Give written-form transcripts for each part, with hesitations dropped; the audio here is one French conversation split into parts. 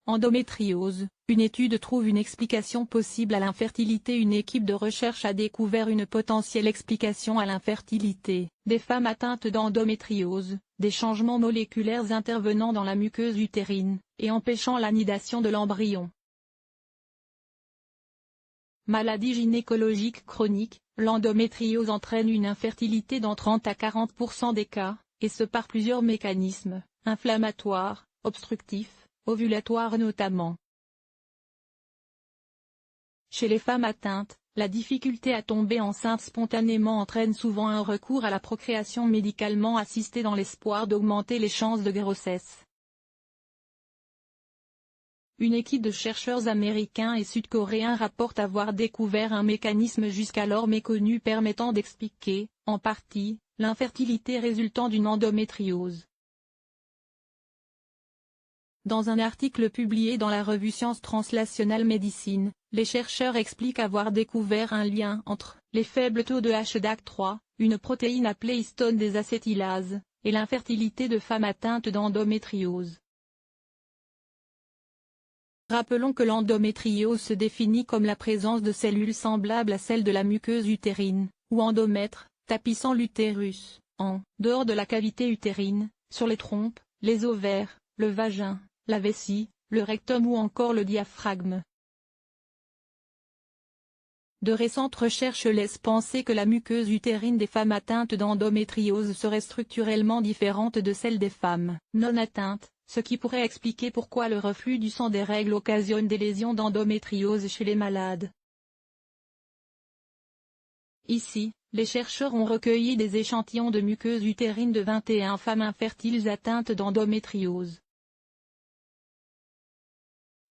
Endométriose, une étude trouve une explication possible à l'infertilité. Une équipe de recherche a découvert une potentielle explication à l'infertilité des femmes atteintes d'endométriose, des changements moléculaires intervenant dans la muqueuse utérine, et empêchant l'anidation de l'embryon. Maladie gynécologique chronique, l'endométriose entraîne une infertilité dans 30 à 40% des cas, et ce par plusieurs mécanismes, inflammatoires, obstructifs, ovulatoires notamment. Chez les femmes atteintes, la difficulté à tomber enceinte spontanément entraîne souvent un recours à la procréation médicalement assistée dans l'espoir d'augmenter les chances de grossesse. Une équipe de chercheurs américains et sud-coréens rapporte avoir découvert un mécanisme jusqu'alors méconnu permettant d'expliquer, en partie, l'infertilité résultant d'une endométriose. Dans un article publié dans la revue Science Translational Medicine, les chercheurs expliquent avoir découvert un lien entre les faibles taux de HDAC3, une protéine appelée histone désacétylase, et l'infertilité de femmes atteintes d'endométriose. Rappelons que l'endométriose se définit comme la présence de cellules semblables à celles de la muqueuse utérine, ou endomètre, tapissant l'utérus, en dehors de la cavité utérine, sur les trompes, les ovaires, le vagin, la vessie, le rectum ou encore le diaphragme. De récentes recherches laissent penser que la muqueuse utérine des femmes atteintes d'endométriose serait structurellement différente de celle des femmes non atteintes, ce qui pourrait expliquer pourquoi le reflux du sang des règles occasionne des lésions d'endométriose chez les malades. Ici, les chercheurs ont recueilli des échantillons de muqueuse utérine de 21 femmes infertiles atteintes d'endométriose.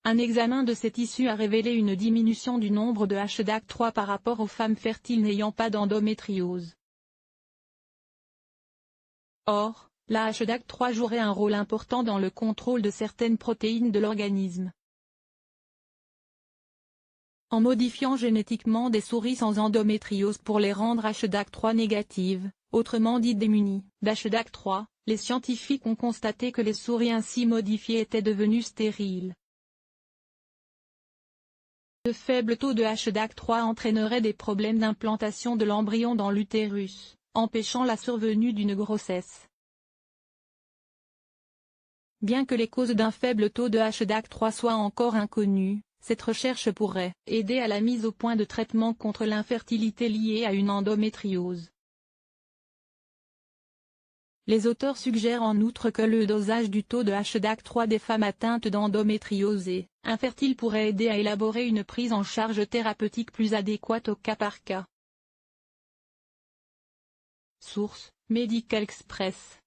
Un examen de ces tissus a révélé une diminution du nombre de HDAC3 par rapport aux femmes fertiles n'ayant pas d'endométriose. Or, la HDAC3 jouerait un rôle important dans le contrôle de certaines protéines de l'organisme. En modifiant génétiquement des souris sans endométriose pour les rendre HDAC3 négatives, autrement dit démunies d'HDAC3, les scientifiques ont constaté que les souris ainsi modifiées étaient devenues stériles. De faibles taux de HDAC3 entraîneraient des problèmes d'implantation de l'embryon dans l'utérus, empêchant la survenue d'une grossesse. Bien que les causes d'un faible taux de HDAC3 soient encore inconnues, cette recherche pourrait aider à la mise au point de traitements contre l'infertilité liée à une endométriose. Les auteurs suggèrent en outre que le dosage du taux de HDAC3 des femmes atteintes d'endométriose et infertiles pourrait aider à élaborer une prise en charge thérapeutique plus adéquate au cas par cas. Source: Medical Express.